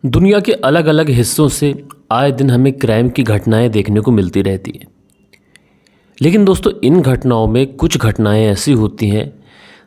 दुनिया के अलग अलग हिस्सों से आए दिन हमें क्राइम की घटनाएं देखने को मिलती रहती हैं। लेकिन दोस्तों, इन घटनाओं में कुछ घटनाएं ऐसी होती हैं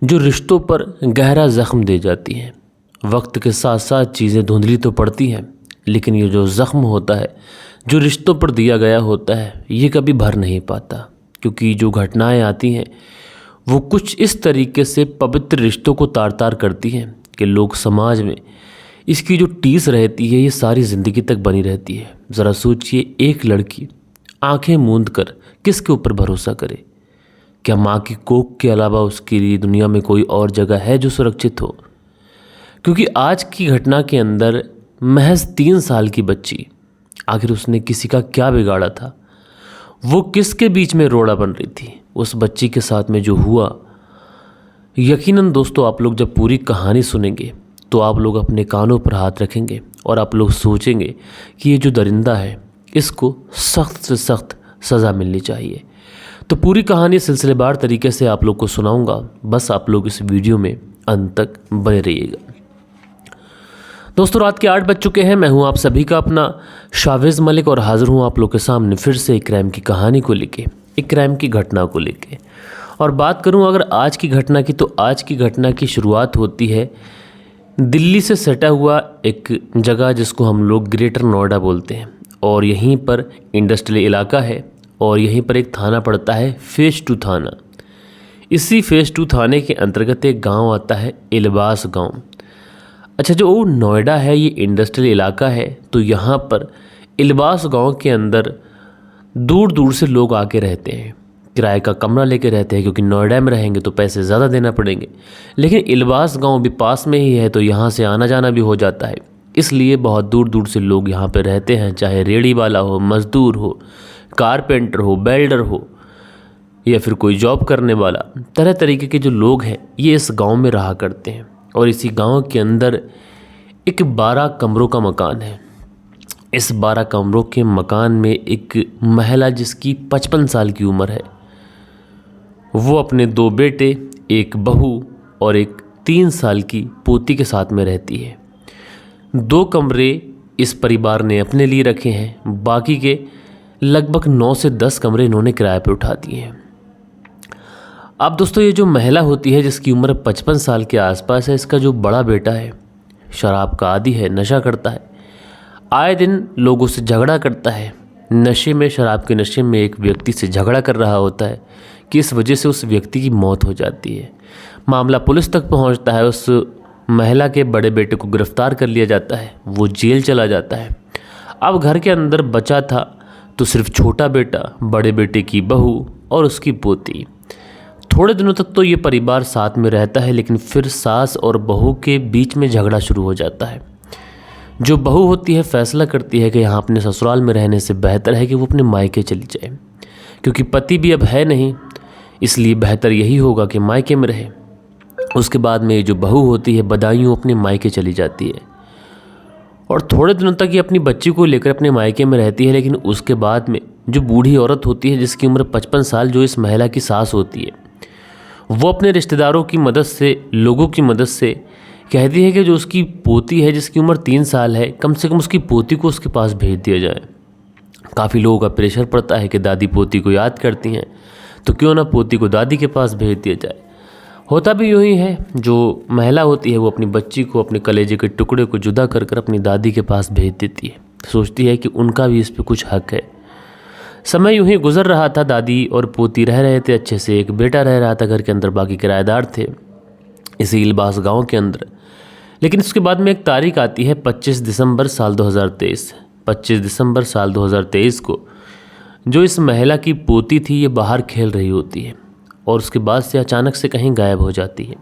जो रिश्तों पर गहरा ज़ख्म दे जाती हैं। वक्त के साथ साथ चीज़ें धुंधली तो पड़ती हैं, लेकिन ये जो ज़ख्म होता है, जो रिश्तों पर दिया गया होता है, ये कभी भर नहीं पाता। क्योंकि जो घटनाएं आती हैं वो कुछ इस तरीके से पवित्र रिश्तों को तार तार करती हैं कि लोग समाज में इसकी जो टीस रहती है ये सारी ज़िंदगी तक बनी रहती है। ज़रा सोचिए, एक लड़की आंखें मूंद कर किसके ऊपर भरोसा करे? क्या माँ की कोख के अलावा उसके लिए दुनिया में कोई और जगह है जो सुरक्षित हो? क्योंकि आज की घटना के अंदर महज 3 साल की बच्ची, आखिर उसने किसी का क्या बिगाड़ा था? वो किसके बीच में रोड़ा बन रही थी? उस बच्ची के साथ में जो हुआ, यकीनन दोस्तों आप लोग जब पूरी कहानी सुनेंगे तो आप लोग अपने कानों पर हाथ रखेंगे और आप लोग सोचेंगे कि ये जो दरिंदा है इसको सख्त से सख्त सज़ा मिलनी चाहिए। तो पूरी कहानी सिलसिलेवार तरीके से आप लोग को सुनाऊंगा, बस आप लोग इस वीडियो में अंत तक बने रहिएगा। दोस्तों, रात के 8 बज चुके हैं। मैं हूं आप सभी का अपना शावेज़ मलिक और हाज़िर हूं आप लोग के सामने फिर से एक क्राइम की कहानी को लेके, एक क्राइम की घटना को लेके। और बात करूं अगर आज की घटना की, तो आज की घटना की शुरुआत होती है दिल्ली से सटा हुआ एक जगह जिसको हम लोग ग्रेटर नोएडा बोलते हैं, और यहीं पर इंडस्ट्रियल इलाका है और यहीं पर एक थाना पड़ता है फेज़ 2 थाना। इसी फेज़ 2 थाने के अंतर्गत एक गांव आता है इलबास गांव। अच्छा, जो नोएडा है ये इंडस्ट्रियल इलाका है, तो यहाँ पर इलबास गांव के अंदर दूर दूर से लोग आके रहते हैं, किराए का कमरा लेके रहते हैं, क्योंकि नोएडा में रहेंगे तो पैसे ज़्यादा देना पड़ेंगे। लेकिन इलबास गांव भी पास में ही है, तो यहाँ से आना जाना भी हो जाता है, इसलिए बहुत दूर दूर से लोग यहाँ पे रहते हैं। चाहे रेड़ी वाला हो, मज़दूर हो, कारपेंटर हो, बेल्डर हो, या फिर कोई जॉब करने वाला, तरह तरीके के जो लोग हैं ये इस गांव में रहा करते हैं। और इसी गांव के अंदर एक 12 कमरों का मकान है। इस 12 कमरों के मकान में एक महिला जिसकी 55 साल की उम्र है, वो अपने 2 बेटे, एक बहू और एक 3 साल की पोती के साथ में रहती है। 2 कमरे इस परिवार ने अपने लिए रखे हैं, बाकी के लगभग 9 से 10 कमरे इन्होंने किराए पे उठा दिए हैं। अब दोस्तों, ये जो महिला होती है जिसकी उम्र 55 साल के आसपास है, इसका जो बड़ा बेटा है शराब का आदी है, नशा करता है, आए दिन लोगों से झगड़ा करता है। नशे में, शराब के नशे में एक व्यक्ति से झगड़ा कर रहा होता है कि इस वजह से उस व्यक्ति की मौत हो जाती है। मामला पुलिस तक पहुंचता है, उस महिला के बड़े बेटे को गिरफ्तार कर लिया जाता है, वो जेल चला जाता है। अब घर के अंदर बचा था तो सिर्फ छोटा बेटा, बड़े बेटे की बहू और उसकी पोती। थोड़े दिनों तक तो ये परिवार साथ में रहता है, लेकिन फिर सास और बहू के बीच में झगड़ा शुरू हो जाता है। जो बहू होती है फैसला करती है कि यहाँ अपने ससुराल में रहने से बेहतर है कि वो अपने मायके चली जाए, क्योंकि पति भी अब है नहीं, इसलिए बेहतर यही होगा कि मायके में रहे। उसके बाद में जो बहू होती है बदायूं अपने मायके चली जाती है और थोड़े दिनों तक ये अपनी बच्ची को लेकर अपने मायके में रहती है। लेकिन उसके बाद में जो बूढ़ी औरत होती है जिसकी उम्र 55 साल, जो इस महिला की सास होती है, वो अपने रिश्तेदारों की मदद से, लोगों की मदद से कहती है कि जो उसकी पोती है जिसकी उम्र 3 साल है, कम से कम उसकी पोती को उसके पास भेज दिया जाए। काफ़ी लोगों का प्रेशर पड़ता है कि दादी पोती को याद करती हैं, तो क्यों ना पोती को दादी के पास भेज दिया जाए। होता भी यूँ ही है, जो महिला होती है वो अपनी बच्ची को, अपने कलेजे के टुकड़े को जुदा कर कर अपनी दादी के पास भेज देती है, सोचती है कि उनका भी इस पर कुछ हक है। समय यूँ ही गुजर रहा था, दादी और पोती रह रहे थे अच्छे से, एक बेटा रह रहा था घर के अंदर, बाकी किराएदार थे इसी इलबास गांव के अंदर। लेकिन उसके बाद में एक तारीख आती है 25 दिसंबर साल 2023। 25 दिसंबर साल 2023 को जो इस महिला की पोती थी ये बाहर खेल रही होती है और उसके बाद से अचानक से कहीं गायब हो जाती है।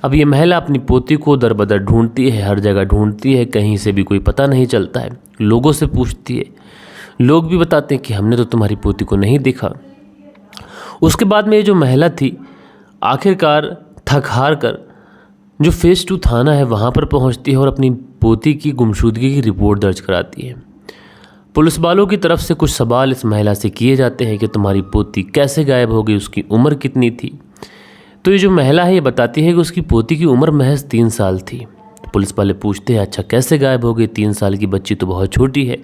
अब ये महिला अपनी पोती को दर बदर ढूंढती है, हर जगह ढूंढती है, कहीं से भी कोई पता नहीं चलता है। लोगों से पूछती है, लोग भी बताते हैं कि हमने तो तुम्हारी पोती को नहीं देखा। उसके बाद में ये जो महिला थी आखिरकार थक हार कर जो फेज़ 2 थाना है वहाँ पर पहुँचती है और अपनी पोती की गुमशुदगी की रिपोर्ट दर्ज कराती है। पुलिस वालों की तरफ से कुछ सवाल इस महिला से किए जाते हैं कि तुम्हारी पोती कैसे गायब हो गई, उसकी उम्र कितनी थी। तो ये जो महिला है ये बताती है कि उसकी पोती की उम्र महज 3 साल थी। पुलिस वाले पूछते हैं अच्छा कैसे गायब हो गई, 3 साल की बच्ची तो बहुत छोटी है।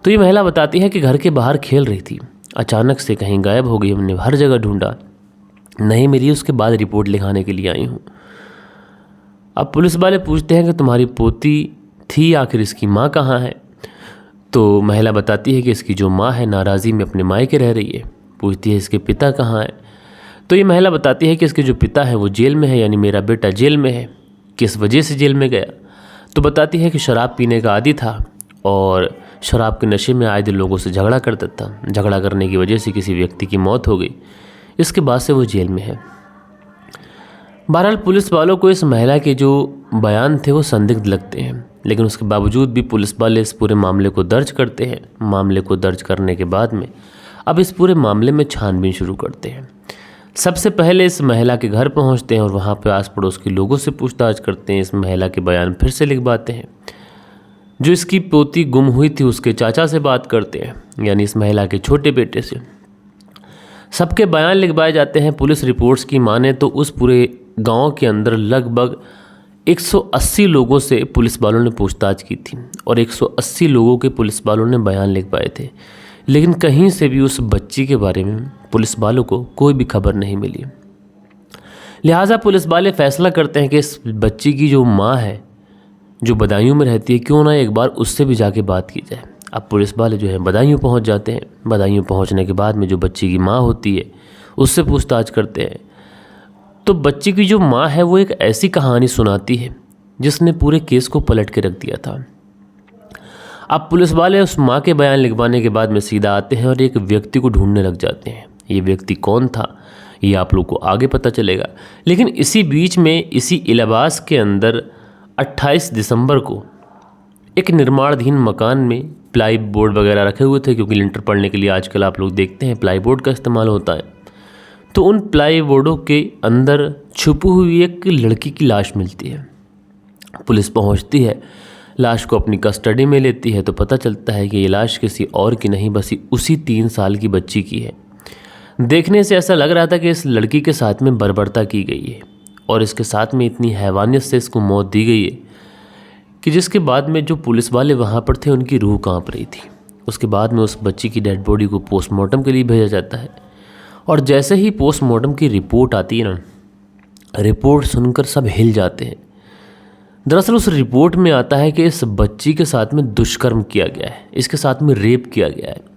तो ये महिला बताती है कि घर के बाहर खेल रही थी, अचानक से कहीं गायब हो गई, हमने हर जगह ढूंढा, नहीं मिली, उसके बाद रिपोर्ट लिखाने के लिए आई हूँ। अब पुलिस वाले पूछते हैं कि तुम्हारी पोती थी, आखिर इसकी माँ कहाँ है? तो महिला बताती है कि इसकी जो माँ है नाराज़ी में अपने मायके रह रही है। पूछती है इसके पिता कहाँ है? तो ये महिला बताती है कि इसके जो पिता है वो जेल में है, यानी मेरा बेटा जेल में है। किस वजह से जेल में गया? तो बताती है कि शराब पीने का आदी था और शराब के नशे में आए दिन लोगों से झगड़ा करता था, झगड़ा करने की वजह से किसी व्यक्ति की मौत हो गई, इसके बाद से वो जेल में है। बहरहाल पुलिस वालों को इस महिला के जो बयान थे वो संदिग्ध लगते हैं, लेकिन उसके बावजूद भी पुलिस वाले इस पूरे मामले को दर्ज करते हैं। मामले को दर्ज करने के बाद में अब इस पूरे मामले में छानबीन शुरू करते हैं। सबसे पहले इस महिला के घर पहुंचते हैं और वहां पर आस पड़ोस के लोगों से पूछताछ करते हैं। इस महिला के बयान फिर से लिखवाते हैं। जो इसकी पोती गुम हुई थी उसके चाचा से बात करते हैं, यानी इस महिला के छोटे बेटे से। सबके बयान लिखवाए जाते हैं। पुलिस रिपोर्ट्स की माने तो उस पूरे गांव के अंदर लगभग 180 लोगों से पुलिस वालों ने पूछताछ की थी और 180 लोगों के पुलिस वालों ने बयान लिखवाए थे, लेकिन कहीं से भी उस बच्ची के बारे में पुलिस वालों को कोई भी खबर नहीं मिली। लिहाजा पुलिस वाले फैसला करते हैं कि इस बच्ची की जो माँ है, जो बदायूं में रहती है, क्यों ना एक बार उससे भी जाके बात की जाए। अब पुलिस वाले जो है बदायूं पहुंच जाते हैं। बदायूं पहुंचने के बाद में जो बच्ची की माँ होती है उससे पूछताछ करते हैं। तो बच्ची की जो माँ है वो एक ऐसी कहानी सुनाती है जिसने पूरे केस को पलट के रख दिया था। अब पुलिस वाले उस माँ के बयान लिखवाने के बाद में सीधा आते हैं और एक व्यक्ति को ढूंढने लग जाते हैं। ये व्यक्ति कौन था ये आप लोग को आगे पता चलेगा, लेकिन इसी बीच में इसी इलाहाबाद के अंदर 28 दिसंबर को एक निर्माणाधीन मकान में प्लाई बोर्ड वगैरह रखे हुए थे, क्योंकि लिंटर पड़ने के लिए आजकल आप लोग देखते हैं प्लाई बोर्ड का इस्तेमाल होता है। तो उन प्लाई बोर्डों के अंदर छुपी हुई एक लड़की की लाश मिलती है। पुलिस पहुंचती है, लाश को अपनी कस्टडी में लेती है, तो पता चलता है कि ये लाश किसी और की नहीं बस उसी 3 साल की बच्ची की है। देखने से ऐसा लग रहा था कि इस लड़की के साथ में बर्बरता की गई है और इसके साथ में इतनी हैवानियत से इसको मौत दी गई है कि जिसके बाद में जो पुलिस वाले वहाँ पर थे उनकी रूह कांप रही थी। उसके बाद में उस बच्ची की डेड बॉडी को पोस्टमार्टम के लिए भेजा जाता है और जैसे ही पोस्टमार्टम की रिपोर्ट आती है ना, रिपोर्ट सुनकर सब हिल जाते हैं। दरअसल उस रिपोर्ट में आता है कि इस बच्ची के साथ में दुष्कर्म किया गया है, इसके साथ में रेप किया गया है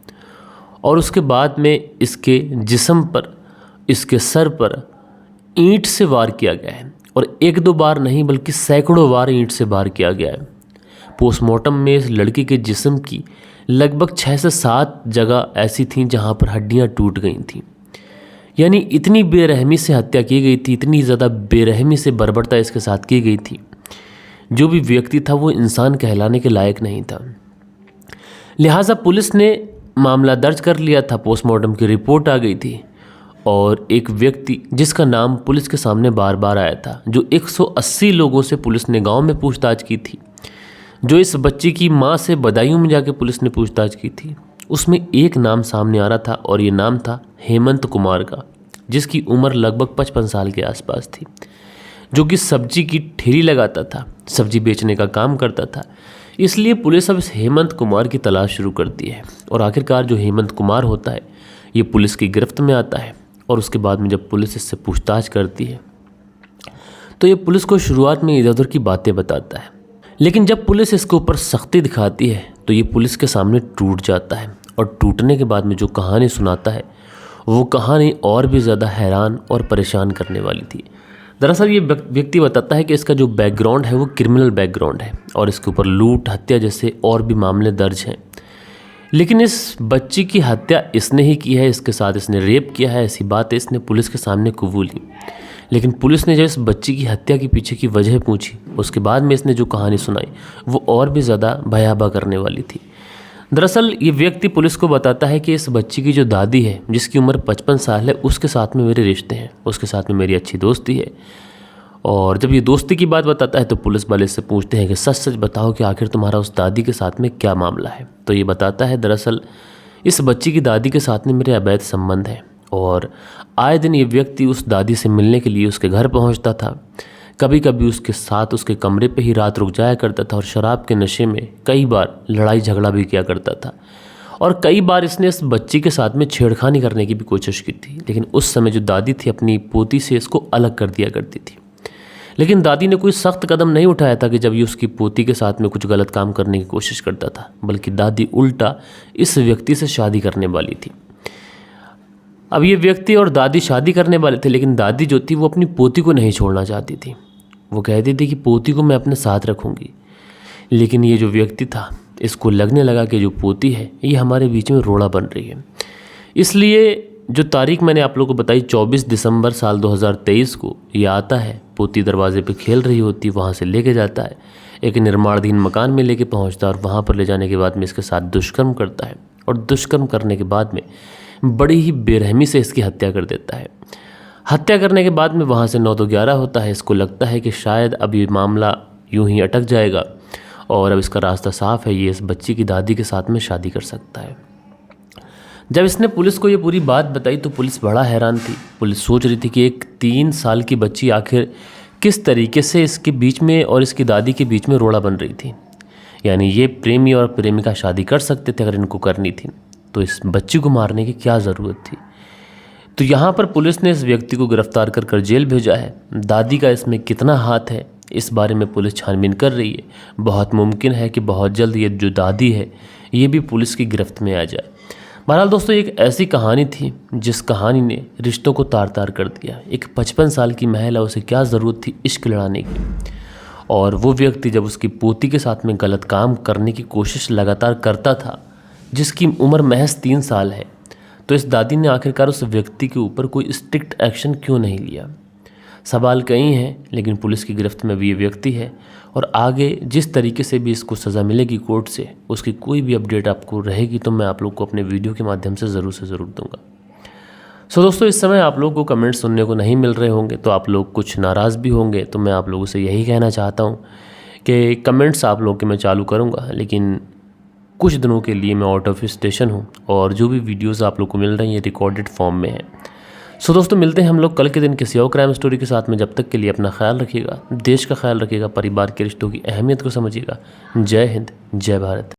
और उसके बाद में इसके जिस्म पर, इसके सर पर ईंट से वार किया गया है और 1-2 बार नहीं बल्कि सैकड़ों बार ईंट से वार किया गया है। पोस्टमार्टम में इस लड़की के जिस्म की लगभग 6 से 7 जगह ऐसी थीं जहां पर हड्डियां टूट गई थीं। यानी इतनी बेरहमी से हत्या की गई थी, इतनी ज़्यादा बेरहमी से बर्बरता इसके साथ की गई थी, जो भी व्यक्ति था वो इंसान कहलाने के लायक नहीं था। लिहाजा पुलिस ने मामला दर्ज कर लिया था, पोस्टमार्टम की रिपोर्ट आ गई थी और एक व्यक्ति जिसका नाम पुलिस के सामने बार बार आया था, जो 180 लोगों से पुलिस ने गांव में पूछताछ की थी, जो इस बच्ची की मां से बदायूं में जाके पुलिस ने पूछताछ की थी, उसमें एक नाम सामने आ रहा था और ये नाम था हेमंत कुमार का, जिसकी उम्र लगभग 55 साल के आसपास थी, जो कि सब्जी की ठेली लगाता था, सब्जी बेचने का काम करता था। इसलिए पुलिस अब इस हेमंत कुमार की तलाश शुरू करती है और आखिरकार जो हेमंत कुमार होता है ये पुलिस की गिरफ्त में आता है और उसके बाद में जब पुलिस इससे पूछताछ करती है तो ये पुलिस को शुरुआत में इधर उधर की बातें बताता है, लेकिन जब पुलिस इसके ऊपर सख्ती दिखाती है तो ये पुलिस के सामने टूट जाता है और टूटने के बाद में जो कहानी सुनाता है वो कहानी और भी ज़्यादा हैरान और परेशान करने वाली थी। दरअसल ये व्यक्ति बताता है कि इसका जो बैकग्राउंड है वो क्रिमिनल बैकग्राउंड है और इसके ऊपर लूट, हत्या जैसे और भी मामले दर्ज हैं, लेकिन इस बच्ची की हत्या इसने ही की है, इसके साथ इसने रेप किया है, ऐसी बात इसने पुलिस के सामने कबूली। लेकिन पुलिस ने जब इस बच्ची की हत्या के पीछे की वजह पूछी, उसके बाद में इसने जो कहानी सुनाई वो और भी ज़्यादा भयावह करने वाली थी। दरअसल ये व्यक्ति पुलिस को बताता है कि इस बच्ची की जो दादी है, जिसकी उम्र 55 साल है, उसके साथ में मेरे रिश्ते हैं, उसके साथ में मेरी अच्छी दोस्ती है। और जब ये दोस्ती की बात बताता है तो पुलिस वाले से पूछते हैं कि सच सच बताओ कि आखिर तुम्हारा उस दादी के साथ में क्या मामला है। तो ये बताता है दरअसल इस बच्ची की दादी के साथ में मेरे अवैध संबंध हैं और आए दिन ये व्यक्ति उस दादी से मिलने के लिए उसके घर पहुंचता था, कभी कभी उसके साथ उसके कमरे पे ही रात रुक जाया करता था और शराब के नशे में कई बार लड़ाई झगड़ा भी किया करता था। और कई बार इसने इस बच्ची के साथ में छेड़खानी करने की भी कोशिश की थी, लेकिन उस समय जो दादी थी अपनी पोती से इसको अलग कर दिया करती थी। लेकिन दादी ने कोई सख्त कदम नहीं उठाया था कि जब ये उसकी पोती के साथ में कुछ गलत काम करने की कोशिश करता था, बल्कि दादी उल्टा इस व्यक्ति से शादी करने वाली थी। अब ये व्यक्ति और दादी शादी करने वाले थे, लेकिन दादी जो थी वो अपनी पोती को नहीं छोड़ना चाहती थी। वो कहती थी कि पोती को मैं अपने साथ रखूँगी। लेकिन ये जो व्यक्ति था, इसको लगने लगा कि जो पोती है ये हमारे बीच में रोड़ा बन रही है। इसलिए जो तारीख मैंने आप लोगों को बताई 24 दिसंबर साल 2023 को ये आता है, पोती दरवाजे पे खेल रही होती, वहाँ से लेके जाता है, एक निर्माणाधीन मकान में लेके पहुँचता है और वहाँ पर ले जाने के बाद में इसके साथ दुष्कर्म करता है और दुष्कर्म करने के बाद में बड़ी ही बेरहमी से इसकी हत्या कर देता है। हत्या करने के बाद में वहाँ से 9 तो 11 होता है। इसको लगता है कि शायद अब ये मामला यूं ही अटक जाएगा और अब इसका रास्ता साफ है, ये इस बच्ची की दादी के साथ में शादी कर सकता है। जब इसने पुलिस को ये पूरी बात बताई तो पुलिस बड़ा हैरान थी। पुलिस सोच रही थी कि एक 3 साल की बच्ची आखिर किस तरीके से इसके बीच में और इसकी दादी के बीच में रोड़ा बन रही थी। यानी ये प्रेमी और प्रेमिका शादी कर सकते थे अगर इनको करनी थी, तो इस बच्ची को मारने की क्या ज़रूरत थी। तो यहाँ पर पुलिस ने इस व्यक्ति को गिरफ्तार कर जेल भेजा है। दादी का इसमें कितना हाथ है इस बारे में पुलिस छानबीन कर रही है। बहुत मुमकिन है कि बहुत जल्द ये जो दादी है ये भी पुलिस की गिरफ्त में आ जाए। बहरहाल दोस्तों, एक ऐसी कहानी थी जिस कहानी ने रिश्तों को तार तार कर दिया। एक 55 साल की महिला, उसे क्या ज़रूरत थी इश्क लड़ाने की, और वो व्यक्ति जब उसकी पोती के साथ में गलत काम करने की कोशिश लगातार करता था, जिसकी उम्र महज 3 साल है, तो इस दादी ने आखिरकार उस व्यक्ति के ऊपर कोई स्ट्रिक्ट एक्शन क्यों नहीं लिया। सवाल कई हैं, लेकिन पुलिस की गिरफ्त में भी ये व्यक्ति है और आगे जिस तरीके से भी इसको सज़ा मिलेगी कोर्ट से, उसकी कोई भी अपडेट आपको रहेगी तो मैं आप लोग को अपने वीडियो के माध्यम से ज़रूर दूंगा। सो दोस्तों, इस समय आप लोगों को कमेंट्स सुनने को नहीं मिल रहे होंगे तो आप लोग कुछ नाराज़ भी होंगे, तो मैं आप लोगों से यही कहना चाहता हूँ कि कमेंट्स आप लोग के मैं चालू करूँगा, लेकिन कुछ दिनों के लिए मैं आउट ऑफ स्टेशन हूँ और जो भी वीडियोज़ आप लोग को मिल रही हैं ये रिकॉर्डेड फॉर्म में है। सो दोस्तों, मिलते हैं हम लोग कल के दिन किसी और क्राइम स्टोरी के साथ में। जब तक के लिए अपना ख्याल रखिएगा, देश का ख्याल रखिएगा, परिवार के रिश्तों की अहमियत को समझिएगा। जय हिंद, जय भारत।